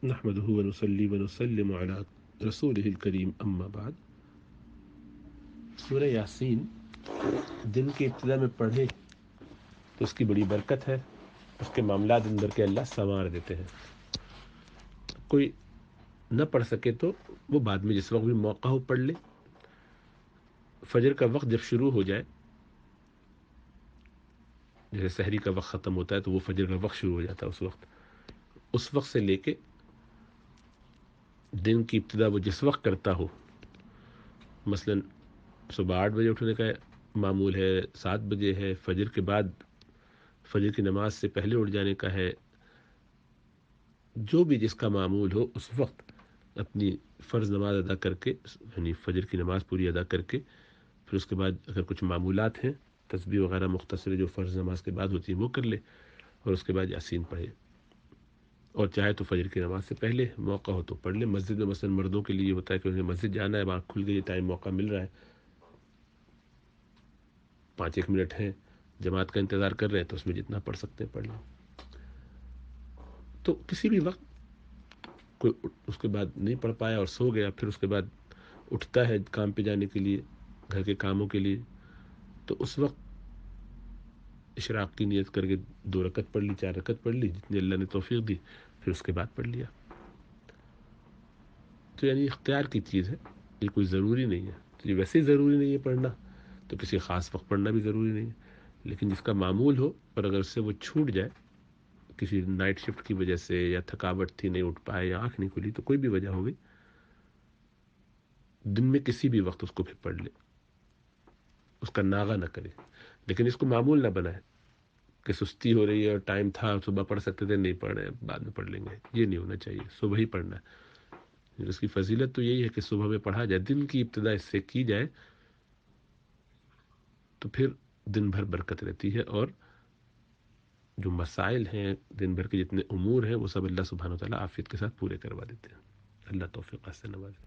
نحمدہ ونصلی ونسلم علی رسولہ الکریم اما بعد۔ سورہ یاسین دن کی ابتدا میں پڑھے تو اس کی بڑی برکت ہے، اس کے معاملات اندر کے اللہ سنوار دیتے ہیں۔ کوئی نہ پڑھ سکے تو وہ بعد میں جس وقت بھی موقع ہو پڑھ لے۔ فجر کا وقت جب شروع ہو جائے، جیسے سحری کا وقت ختم ہوتا ہے تو وہ فجر کا وقت شروع ہو جاتا ہے، اس وقت سے لے کے دن کی ابتدا وہ جس وقت کرتا ہو، مثلا صبح 8 بجے اٹھنے کا معمول ہے، 7 بجے ہے، فجر کے بعد فجر کی نماز سے پہلے اٹھ جانے کا ہے، جو بھی جس کا معمول ہو اس وقت اپنی فرض نماز ادا کر کے، یعنی فجر کی نماز پوری ادا کر کے، پھر اس کے بعد اگر کچھ معمولات ہیں، تسبیح وغیرہ مختصر جو فرض نماز کے بعد ہوتی ہیں وہ کر لے، اور اس کے بعد یاسین پڑھے، اور چاہے تو فجر کی نماز سے پہلے موقع ہو تو پڑھ لے۔ مسجد میں مثلا مردوں کے لیے ہوتا ہے کہ انہیں مسجد جانا ہے، وہاں کھل گئی، ٹائم موقع مل رہا ہے، 5 منٹ ہیں، جماعت کا انتظار کر رہے ہیں، تو اس میں جتنا پڑھ سکتے ہیں پڑھ لیں۔ تو کسی بھی وقت کوئی اس کے بعد نہیں پڑھ پایا اور سو گیا، پھر اس کے بعد اٹھتا ہے کام پہ جانے کے لیے، گھر کے کاموں کے لیے، تو اس وقت اشراق کی نیت کر کے 2 رکعت پڑھ لی، 4 رکعت پڑھ لی، جتنی اللہ نے توفیق دی، پھر اس کے بعد پڑھ لیا۔ تو یعنی اختیار کی چیز ہے، یہ کوئی ضروری نہیں ہے۔ تو یہ ویسے ہی ضروری نہیں ہے پڑھنا، تو کسی خاص وقت پڑھنا بھی ضروری نہیں ہے، لیکن جس کا معمول ہو اور اگر اس سے وہ چھوٹ جائے کسی نائٹ شفٹ کی وجہ سے، یا تھکاوٹ تھی نہیں اٹھ پائے، یا آنکھ نہیں کھلی، تو کوئی بھی وجہ ہو گئی، دن میں کسی بھی وقت اس کو پھر پڑھ لے، اس کا ناغہ نہ کرے، لیکن اس کو معمول نہ بنائے کہ سستی ہو رہی ہے اور ٹائم تھا صبح پڑھ سکتے تھے، نہیں پڑھ رہے ہیں بعد میں پڑھ لیں گے، یہ نہیں ہونا چاہیے، صبح ہی پڑھنا ہے۔ اس کی فضیلت تو یہی ہے کہ صبح میں پڑھا جائے، دن کی ابتدا اس سے کی جائے تو پھر دن بھر برکت رہتی ہے، اور جو مسائل ہیں دن بھر کے جتنے امور ہیں وہ سب اللہ سبحانہ وتعالیٰ عافیت کے ساتھ پورے کروا دیتے ہیں۔ اللہ توفیق سے نوازے۔